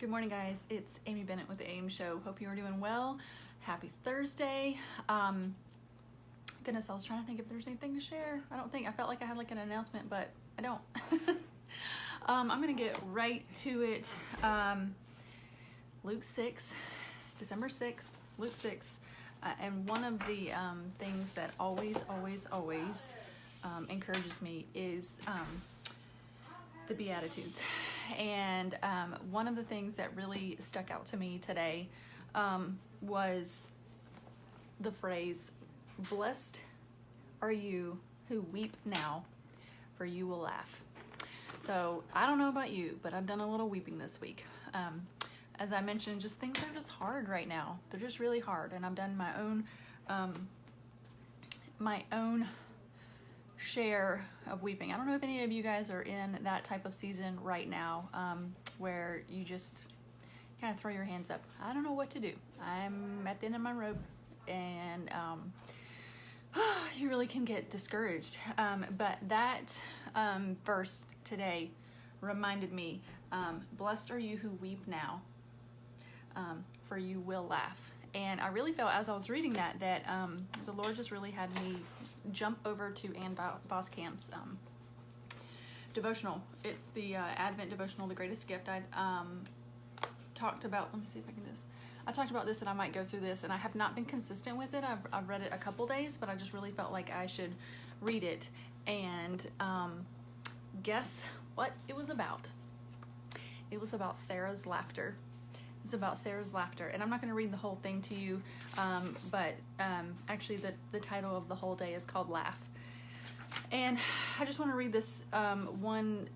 Good morning, guys. It's Amy Bennett with the AIM Show. Hope you are doing well. Happy Thursday. Goodness, I was trying to think if there's anything to share. I felt like I had like an announcement, but I don't. I'm going to get right to it. Luke 6, December 6th, Luke 6. And one of the things that always encourages me is the Beatitudes. And one of the things that really stuck out to me today was the phrase, "Blessed are you who weep now, for you will laugh." So I don't know about you, but I've done a little weeping this week. As I mentioned, just things are just hard right now. They're just really hard, and I've done my own share of weeping. I don't know if any of you guys are in that type of season right now, where you just kind of throw your hands up. I don't know what to do. I'm at the end of my rope, and you really can get discouraged. But that verse today reminded me, blessed are you who weep now, for you will laugh. And I really felt as I was reading that the Lord just really had me jump over to Ann Voskamp's devotional. It's the Advent devotional, The Greatest Gift. I talked about, let me see if I can I talked about this, and I might go through this, and I have not been consistent with it. I've read it a couple days, but I just really felt like I should read it. And guess what it was about? It was about Sarah's laughter. It's about Sarah's laughter, and I'm not going to read the whole thing to you, but actually the title of the whole day is called Laugh. And I just want to read this one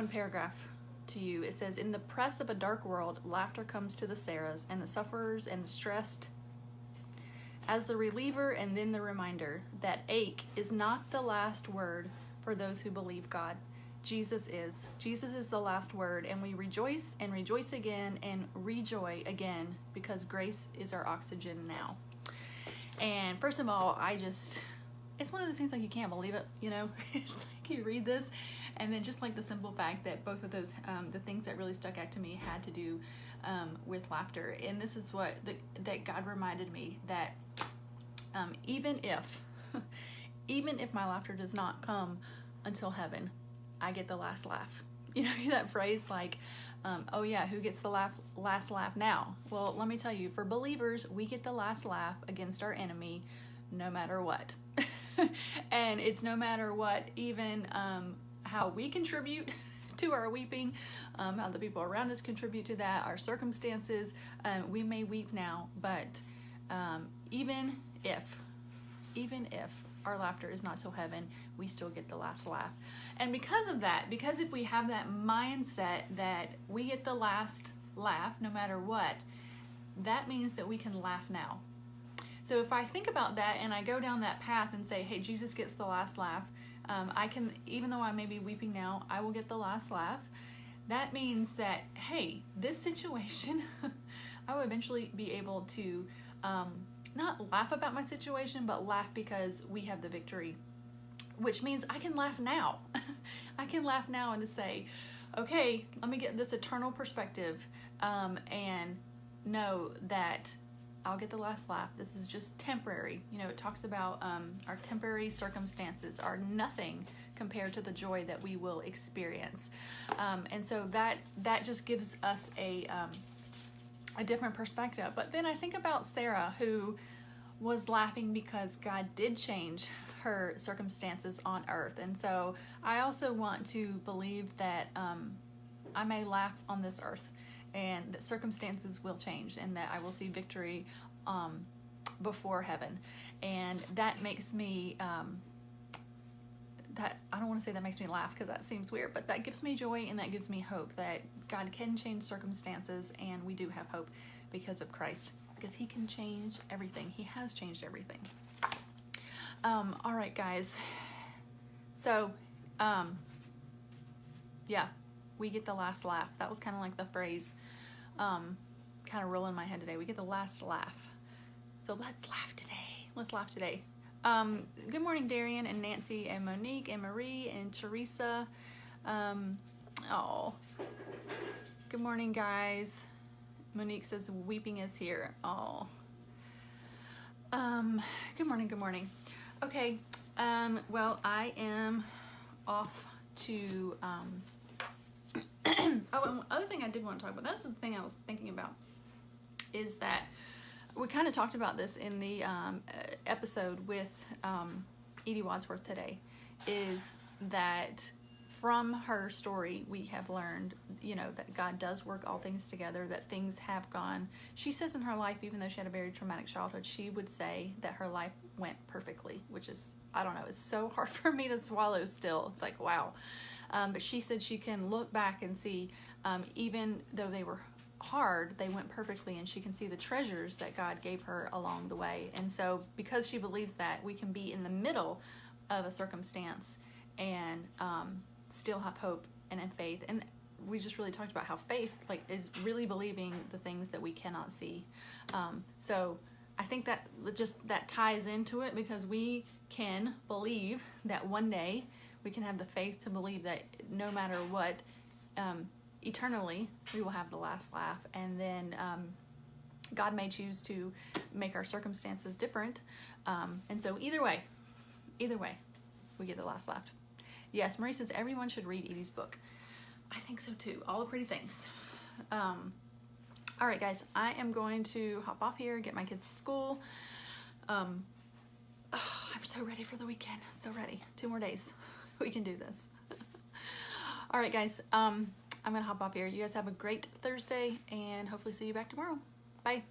paragraph to you. It says, "In the press of a dark world, laughter comes to the Sarahs and the sufferers and the stressed as the reliever and then the reminder that ache is not the last word for those who believe God. Jesus is. Jesus is the last word, and we rejoice and rejoice again and rejoice again because grace is our oxygen now." And first of all, it's one of those things like you can't believe it, you know? It's like you read this, and then just like the simple fact that both of those, the things that really stuck out to me had to do with laughter. And this is what, that God reminded me that even if my laughter does not come until heaven, I get the last laugh. You know that phrase like, oh yeah, who gets the last laugh now? Well, let me tell you, for believers, we get the last laugh against our enemy no matter what. And it's no matter what, even how we contribute to our weeping, how the people around us contribute to that, our circumstances. We may weep now, but even if our laughter is not till heaven, we still get the last laugh. And because of that, because if we have that mindset that we get the last laugh no matter what, that means that we can laugh now. So if I think about that and I go down that path and say, hey, Jesus gets the last laugh, I can, even though I may be weeping now, I will get the last laugh. That means that, hey, this situation, I will eventually be able to not laugh about my situation, but laugh because we have the victory, which means I can laugh now. I can laugh now and to say, okay, let me get this eternal perspective and know that I'll get the last laugh. This is just temporary. You know, it talks about our temporary circumstances are nothing compared to the joy that we will experience. And so that just gives us a different perspective. But then I think about Sarah, who was laughing because God did change her circumstances on earth. And so I also want to believe that I may laugh on this earth, and that circumstances will change, and that I will see victory before heaven. And that makes me that I don't want to say that makes me laugh because that seems weird, but that gives me joy, and that gives me hope that God can change circumstances, and we do have hope because of Christ, because he can change everything. He has changed everything. All right, guys. So, yeah, we get the last laugh. That was kind of like the phrase kind of rolling in my head today. We get the last laugh. So let's laugh today. Let's laugh today. Good morning, Darian and Nancy and Monique and Marie and Teresa. Good Good morning, guys. Monique says weeping is here. Oh. Good morning, good morning. Okay, well, I am off to, oh, and the other thing I did want to talk about, that's the thing I was thinking about, is that we kind of talked about this in the episode with Edie Wadsworth today, is that from her story, we have learned, you know, that God does work all things together, that things have gone. She says in her life, even though she had a very traumatic childhood, she would say that her life went perfectly, which is, I don't know, it's so hard for me to swallow still. It's like, wow. But she said she can look back and see, even though they were hard, they went perfectly, and she can see the treasures that God gave her along the way. And so because she believes that, we can be in the middle of a circumstance and still have hope and faith. And we just really talked about how faith, like, is really believing the things that we cannot see. So I think that just that ties into it, because we can believe that one day we can have the faith to believe that no matter what, eternally we will have the last laugh. And then God may choose to make our circumstances different. And so either way, we get the last laugh. Yes, Marie says everyone should read Edie's book. I think so too. All the Pretty Things. All right, guys, I am going to hop off here, get my kids to school. I'm so ready for the weekend. So ready. 2 more days. We can do this. All right, guys, I'm going to hop off here. You guys have a great Thursday, and hopefully see you back tomorrow. Bye.